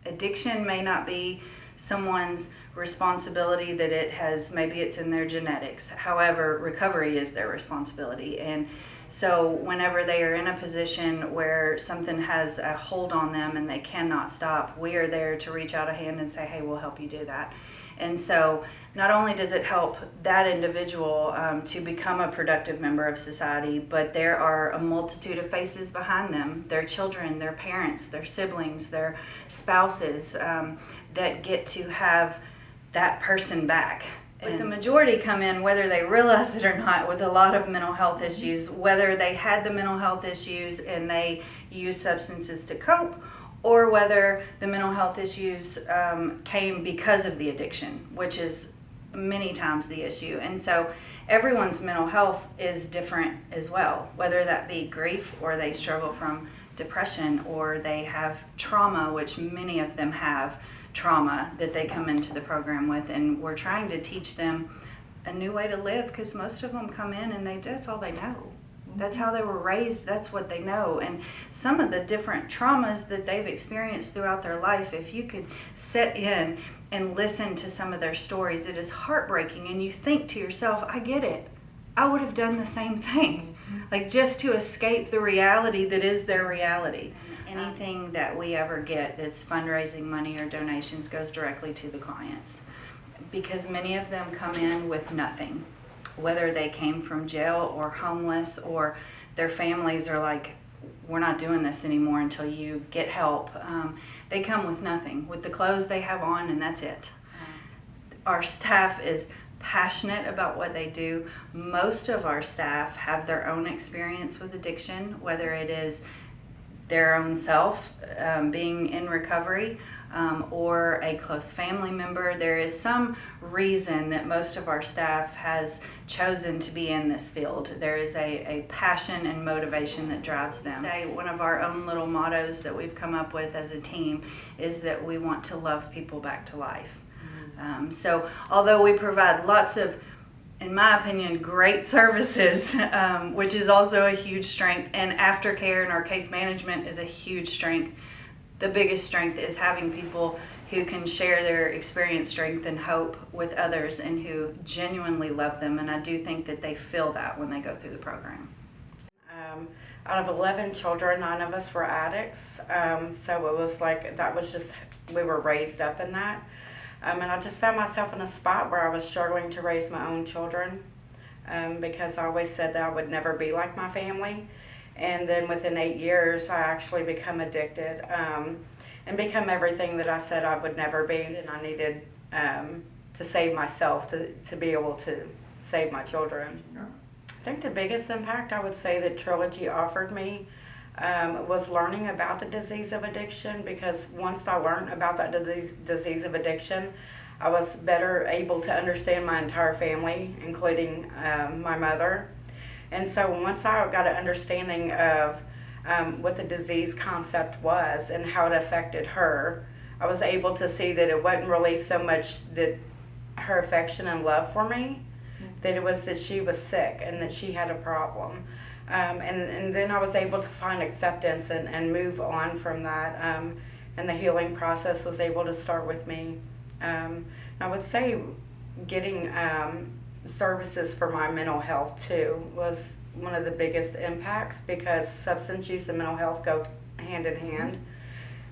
addiction may not be someone's responsibility, that it has, maybe it's in their genetics. However, recovery is their responsibility. And so whenever they are in a position where something has a hold on them and they cannot stop, we are there to reach out a hand and say, hey, we'll help you do that. And so not only does it help that individual to become a productive member of society, but there are a multitude of faces behind them, their children, their parents, their siblings, their spouses, that get to have that person back. But the majority come in, whether they realize it or not, with a lot of mental health issues, whether they had the mental health issues and they use substances to cope, or whether the mental health issues came because of the addiction, which is many times the issue. And so everyone's mental health is different as well, whether that be grief, or they struggle from depression, or they have trauma, which many of them have trauma that they come into the program with. And we're trying to teach them a new way to live, because most of them come in and that's all they know. That's how they were raised, that's what they know. And some of the different traumas that they've experienced throughout their life, if you could sit in and listen to some of their stories, it is heartbreaking. And you think to yourself, I get it. I would have done the same thing. Like, just to escape the reality that is their reality. Anything that we ever get that's fundraising money or donations goes directly to the clients, because many of them come in with nothing. Whether they came from jail or homeless, or their families are like, we're not doing this anymore until you get help. They come with nothing, with the clothes they have on, and that's it. Our staff is passionate about what they do. Most of our staff have their own experience with addiction, whether it is their own self being in recovery, or a close family member. There is some reason that most of our staff has chosen to be in this field. There is a passion and motivation that drives them. One of our own little mottos that we've come up with as a team is that we want to love people back to life. So although we provide lots of, in my opinion, great services, which is also a huge strength, and aftercare and our case management is a huge strength, the biggest strength is having people who can share their experience, strength, and hope with others, and who genuinely love them. And I do think that they feel that when they go through the program. Out of 11 children, 9 of us were addicts. So it was like, that was just, we were raised up in that. And I just found myself in a spot where I was struggling to raise my own children, because I always said that I would never be like my family. And then within 8 years, I actually become addicted, and become everything that I said I would never be. And I needed to save myself to be able to save my children. I think the biggest impact I would say that Trilogy offered me was learning about the disease of addiction, because once I learned about that disease of addiction, I was better able to understand my entire family, including my mother. And so once I got an understanding of what the disease concept was and how it affected her, I was able to see that it wasn't really so much that her affection and love for me, that it was that she was sick and that she had a problem. And then I was able to find acceptance and move on from that, and the healing process was able to start with me. I would say getting services for my mental health too was one of the biggest impacts, because substance use and mental health go hand in hand.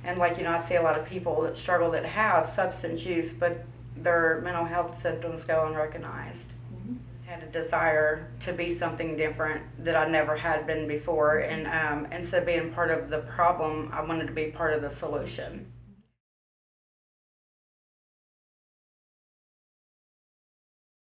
And like, I see a lot of people that struggle that have substance use, but their mental health symptoms go unrecognized. Had a desire to be something different that I never had been before, and instead of being part of the problem, I wanted to be part of the solution.